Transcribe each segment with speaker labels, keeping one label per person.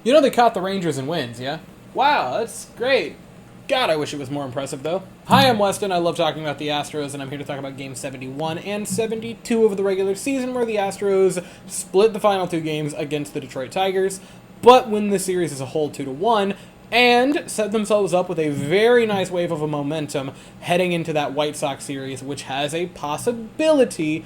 Speaker 1: You know they caught the Rangers in wins, yeah? Wow, that's great. God, I wish it was more impressive, though. Hi, I'm Weston. I love talking about the Astros, and I'm here to talk about Game 71 and 72 of the regular season, where the Astros split the final two games against the Detroit Tigers, but win the series as a whole 2-1, and set themselves up with a very nice wave of a momentum heading into that White Sox series, which has a possibility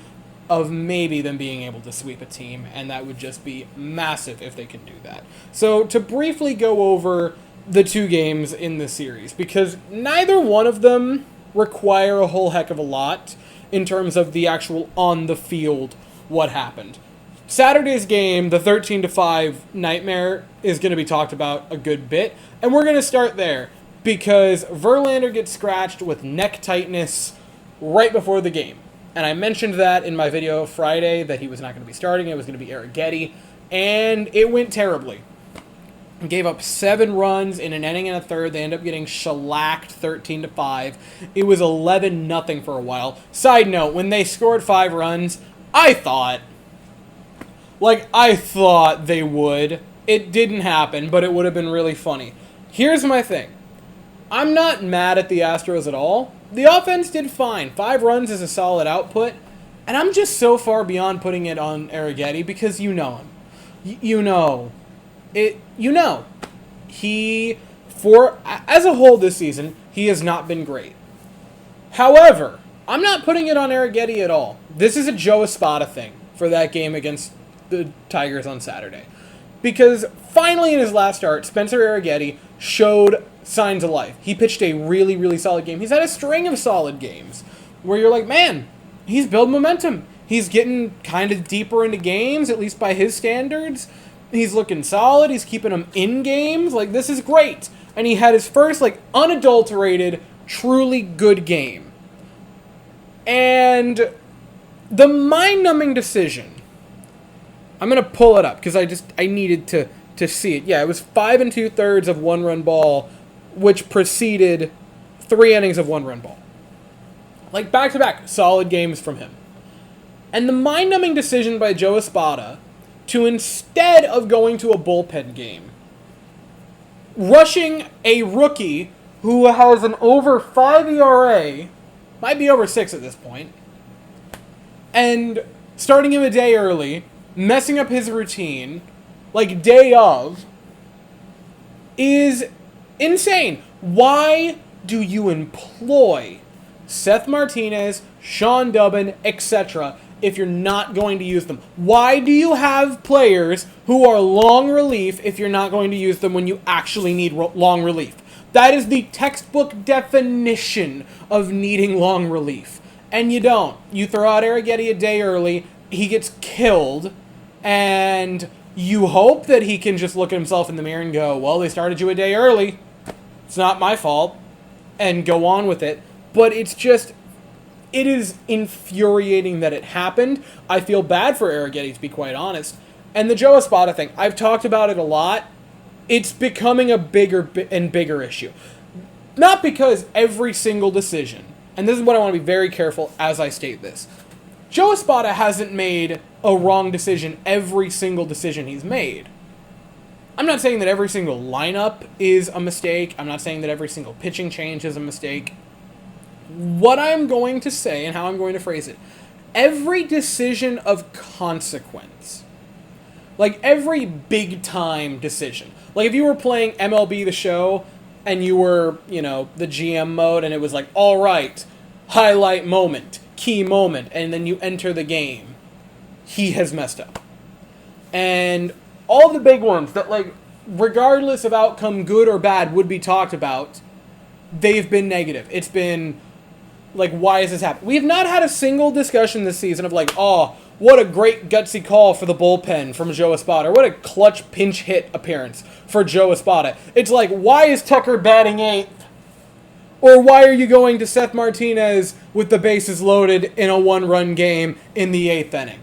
Speaker 1: of maybe them being able to sweep a team, and that would just be massive if they can do that. So to briefly go over the two games in the series, because neither one of them require a whole heck of a lot in terms of the actual on the field what happened. Saturday's game, the 13-5 nightmare, is going to be talked about a good bit, and we're going to start there because Verlander gets scratched with neck tightness right before the game. And I mentioned that in my video Friday that he was not going to be starting. It was going to be Arrighetti. And it went terribly. Gave up 7 runs in an inning and a third. They end up getting shellacked 13-5. It was 11-0 for a while. Side note, when they scored 5 runs, I thought they would. It didn't happen, but it would have been really funny. Here's my thing. I'm not mad at the Astros at all. The offense did fine. 5 runs is a solid output. And I'm just so far beyond putting it on Arrighetti because you know him. You know. As a whole this season, he has not been great. However, I'm not putting it on Arrighetti at all. This is a Joe Espada thing for that game against the Tigers on Saturday. Because finally in his last start, Spencer Arrighetti showed signs of life. He pitched a really, really solid game. He's had a string of solid games where you're like, man, he's building momentum. He's getting kind of deeper into games, at least by his standards. He's looking solid. He's keeping them in games. Like, this is great. And he had his first, unadulterated, truly good game. And the mind-numbing decision, I'm going to pull it up because I needed to see it. Yeah, it was 5 2/3 of 1-run ball, which preceded 3 innings of 1-run ball. Back-to-back, solid games from him. And the mind-numbing decision by Joe Espada to, instead of going to a bullpen game, rushing a rookie who has an over 5 ERA, might be over 6 at this point, and starting him a day early, messing up his routine, day of, is insane. Why do you employ Seth Martinez, Sean Dubin, etc. if you're not going to use them? Why do you have players who are long relief if you're not going to use them when you actually need long relief? That is the textbook definition of needing long relief. And you don't. You throw out Arrighetti a day early, he gets killed, and you hope that he can just look at himself in the mirror and go, well, they started you a day early. It's not my fault. And go on with it. But it is infuriating that it happened. I feel bad for Arrighetti, to be quite honest. And the Joe Espada thing, I've talked about it a lot. It's becoming a bigger and bigger issue. Not because every single decision, and this is what I want to be very careful as I state this, Joe Espada hasn't made a wrong decision every single decision he's made. I'm not saying that every single lineup is a mistake. I'm not saying that every single pitching change is a mistake. What I'm going to say and how I'm going to phrase it, every decision of consequence, every big-time decision, if you were playing MLB The Show and you were, the GM mode and it was all right, highlight moment, key moment, and then you enter the game, he has messed up. And all the big ones that, regardless of outcome, good or bad, would be talked about, they've been negative. It's been, why is this happening? We have not had a single discussion this season of, oh, what a great gutsy call for the bullpen from Joe Espada, or what a clutch pinch hit appearance for Joe Espada. It's why is Tucker batting 8th? Or why are you going to Seth Martinez with the bases loaded in a 1-run game in the 8th inning?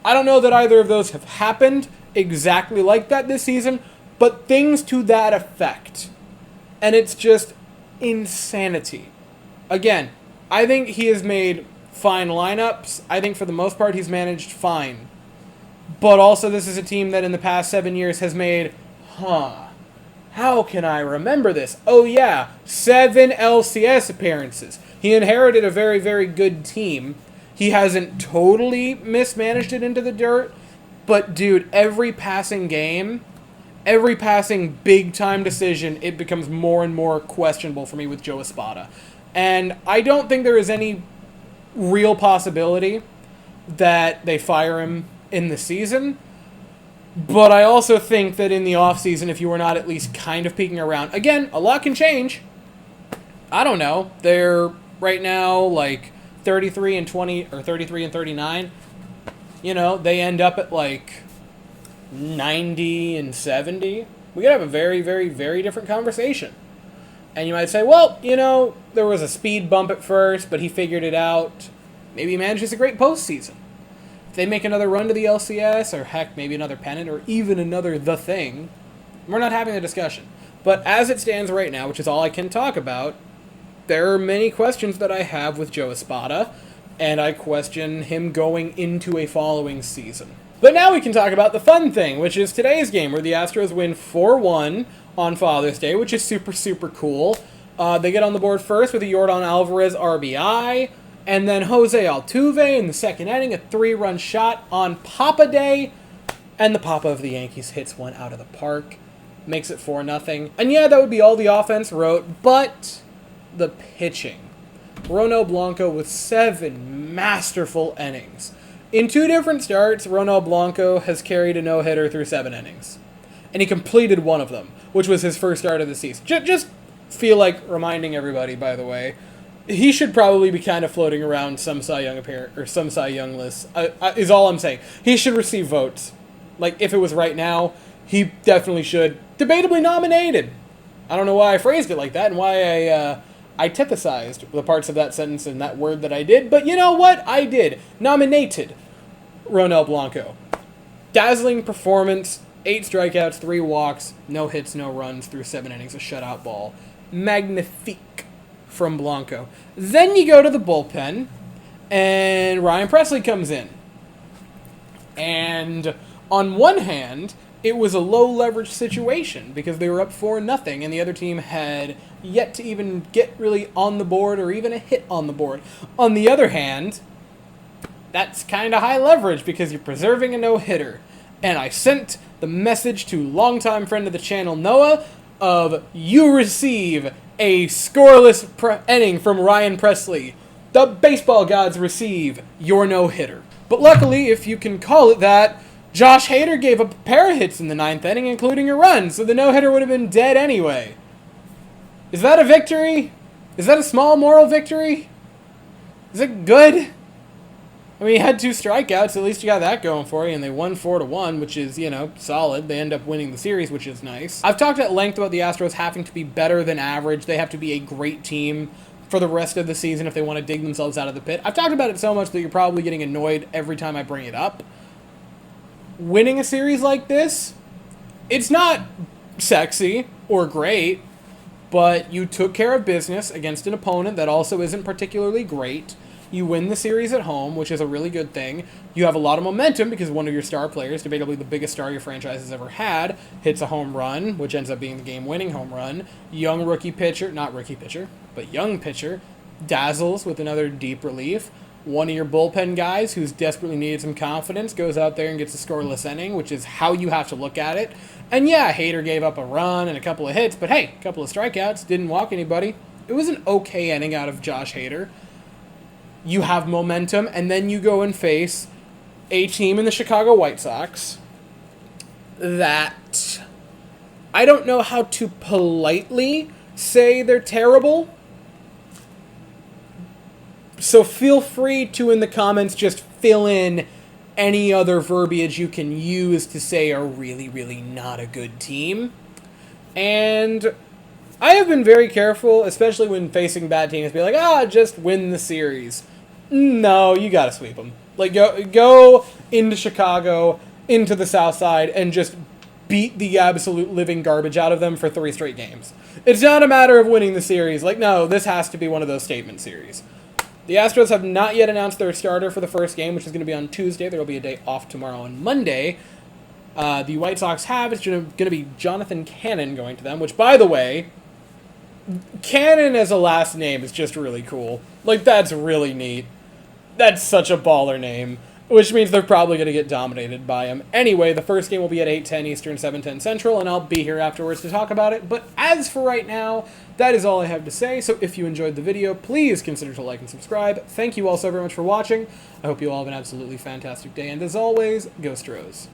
Speaker 1: I don't know that either of those have happened exactly like that this season, but things to that effect. And it's just insanity. Again, I think he has made fine lineups. I think for the most part he's managed fine. But also this is a team that in the past 7 years has made How can I remember this? Oh yeah, 7 LCS appearances. He inherited a very, very good team. He hasn't totally mismanaged it into the dirt, but dude, every passing game, every passing big-time decision, it becomes more and more questionable for me with Joe Espada. And I don't think there is any real possibility that they fire him in the season. But I also think that in the offseason, if you were not at least kind of peeking around, again, a lot can change. I don't know. They're right now like 33 and 20 or 33 and 39. You know, they end up at like 90 and 70. We could have a very, very, very different conversation. And you might say, well, you know, there was a speed bump at first, but he figured it out. Maybe he manages a great postseason. If they make another run to the LCS, or heck, maybe another pennant, or even another The Thing, we're not having a discussion. But as it stands right now, which is all I can talk about, there are many questions that I have with Joe Espada, and I question him going into a following season. But now we can talk about the fun thing, which is today's game, where the Astros win 4-1 on Father's Day, which is super, super cool. They get on the board first with a Yordan Alvarez RBI, and then Jose Altuve in the second inning, a 3-run shot on Papa Day, and the Papa of the Yankees hits one out of the park, makes it 4-0. And yeah, that would be all the offense wrote, but the pitching. Ronald Blanco with 7 masterful innings. In 2 different starts, Ronald Blanco has carried a no-hitter through 7 innings. And he completed one of them, which was his first start of the season. Just feel like reminding everybody, by the way, he should probably be kind of floating around some Cy Young or some Cy Young list, is all I'm saying. He should receive votes. Like, if it was right now, he definitely should. Debatably nominated. I don't know why I phrased it like that and why I antitheticized the parts of that sentence and that word that I did, but you know what? I did. Nominated Ronald Blanco. Dazzling performance, 8 strikeouts, 3 walks, no hits, no runs through 7 innings, a shutout ball. Magnifique from Blanco. Then you go to the bullpen, and Ryan Presley comes in. And on one hand, it was a low-leverage situation because they were up 4-0, and the other team had yet to even get really on the board or even a hit on the board. On the other hand, that's kind of high leverage because you're preserving a no-hitter. And I sent the message to longtime friend of the channel, Noah, of you receive a scoreless inning from Ryan Presley. The baseball gods receive your no-hitter. But luckily, if you can call it that, Josh Hader gave up a pair of hits in the 9th inning, including a run, so the no-hitter would have been dead anyway. Is that a victory? Is that a small moral victory? Is it good? I mean, you had 2 strikeouts, at least you got that going for you, and they won 4-1, which is, you know, solid. They end up winning the series, which is nice. I've talked at length about the Astros having to be better than average. They have to be a great team for the rest of the season if they want to dig themselves out of the pit. I've talked about it so much that you're probably getting annoyed every time I bring it up. Winning a series like this, it's not sexy or great, but you took care of business against an opponent that also isn't particularly great. You win the series at home, which is a really good thing. You have a lot of momentum because one of your star players, debatably the biggest star your franchise has ever had, hits a home run, which ends up being the game-winning home run. Young pitcher, dazzles with another deep relief. One of your bullpen guys who's desperately needed some confidence goes out there and gets a scoreless inning, which is how you have to look at it. And yeah, Hader gave up a run and a couple of hits, but hey, a couple of strikeouts, didn't walk anybody. It was an okay inning out of Josh Hader. You have momentum, and then you go and face a team in the Chicago White Sox that I don't know how to politely say they're terrible. So feel free to, in the comments, just fill in any other verbiage you can use to say are really, really not a good team. And I have been very careful, especially when facing bad teams, be like, just win the series. No, you gotta sweep them. Like, go into Chicago, into the South Side, and just beat the absolute living garbage out of them for 3 straight games. It's not a matter of winning the series. Like, no, this has to be one of those statement series. The Astros have not yet announced their starter for the first game, which is going to be on Tuesday. There will be a day off tomorrow and Monday. The White Sox have, it's going to be Jonathan Cannon going to them, which, by the way, Cannon as a last name is just really cool. Like, that's really neat. That's such a baller name, which means they're probably going to get dominated by him. Anyway, the first game will be at 8:10 Eastern, 7:10 Central, and I'll be here afterwards to talk about it. But as for right now, that is all I have to say. So if you enjoyed the video, please consider to like and subscribe. Thank you all so very much for watching. I hope you all have an absolutely fantastic day, and as always, go Astros.